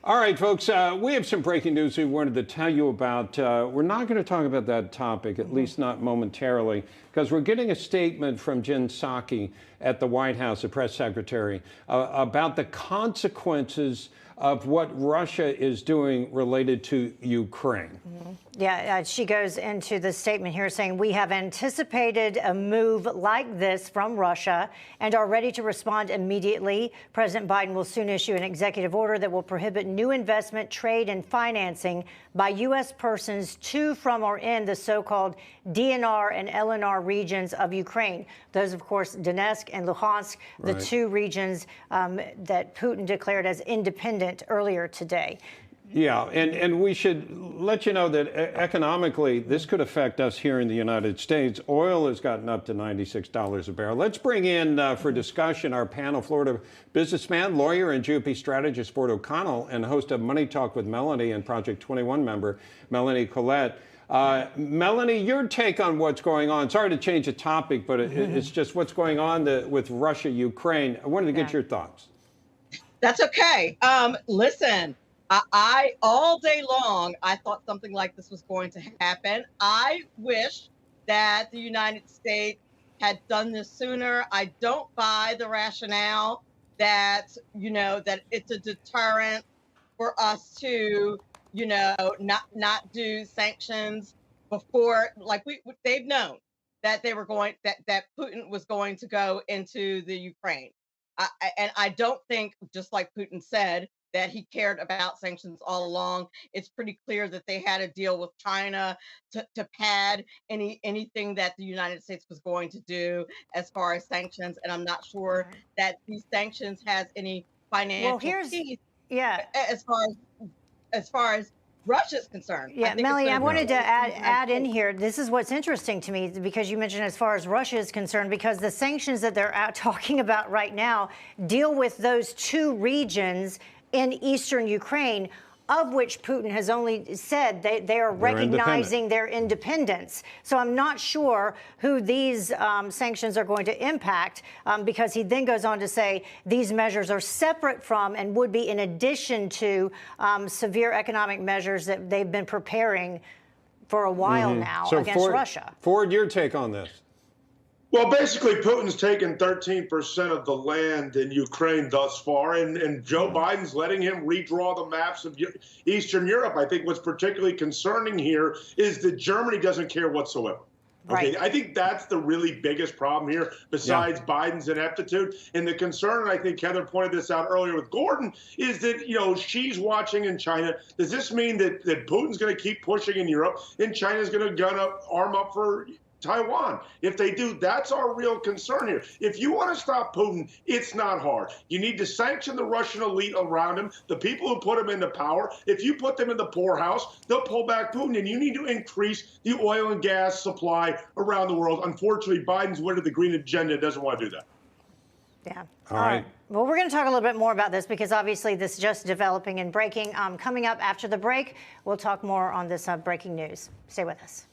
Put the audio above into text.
All right, folks, we have some breaking news we wanted to tell you about. We're not going to talk about that topic, at least not momentarily, because we're getting a statement from Jen Psaki at the White House, the press secretary, about the consequences of what Russia is doing related to Ukraine. Yeah, she goes into the statement here saying, we have anticipated a move like this from Russia and are ready to respond immediately. President Biden will soon issue an executive order that will prohibit new investment, trade, and financing by U.S. persons to, from, or in the so-called DNR and LNR regions of Ukraine. Those, of course, Donetsk and Luhansk, the two regions that Putin declared as independent earlier today. Yeah, and we should let you know that economically, this could affect us here in the United States. Oil has gotten up to $96 a barrel. Let's bring in for discussion our panel, Florida businessman, lawyer, and GOP strategist Ford O'Connell, and host of Money Talk with Melanie and Project 21 member Melanie Collette. Melanie, your take on what's going on. Sorry to change the topic, but it's just what's going on with Russia, Ukraine. I wanted to get your thoughts. That's okay. Listen. I all day long, I thought something like this was going to happen. I wish that the United States had done this sooner. I don't buy the rationale that, that it's a deterrent for us to, not do sanctions before, like they've known that they were going, that Putin was going to go into the Ukraine. And I don't think, just like Putin said, that he cared about sanctions all along. It's pretty clear that they had a deal with China to pad anything that the United States was going to do as far as sanctions. And I'm not sure that these sanctions has any financial teeth. Yeah. As far as Russia's concerned. Yeah, Melanie, I wanted to add in here, this is what's interesting to me, because you mentioned as far as Russia is concerned, because the sanctions that they're out talking about right now deal with those two regions in eastern Ukraine, of which Putin has only said they are recognizing their independence. So I'm not sure who these sanctions are going to impact, because he then goes on to say these measures are separate from and would be in addition to severe economic measures that they've been preparing for a while now against Russia. Ford, your take on this? Well, basically, Putin's taken 13% of the land in Ukraine thus far, and Joe Biden's letting him redraw the maps of Eastern Europe. I think what's particularly concerning here is that Germany doesn't care whatsoever. Okay, I think that's the really biggest problem here, besides Biden's ineptitude. And the concern, and I think Heather pointed this out earlier with Gordon, is that, she's watching in China. Does this mean that Putin's going to keep pushing in Europe and China's going to arm up for Taiwan? If they do, that's our real concern here. If you want to stop Putin, it's not hard. You need to sanction the Russian elite around him, the people who put him into power. If you put them in the poorhouse, they'll pull back Putin, and you need to increase the oil and gas supply around the world. Unfortunately, Biden's word of the green agenda doesn't want to do that. Yeah. All right. Well, we're going to talk a little bit more about this, because obviously this is just developing and breaking. Coming up after the break, we'll talk more on this breaking news. Stay with us.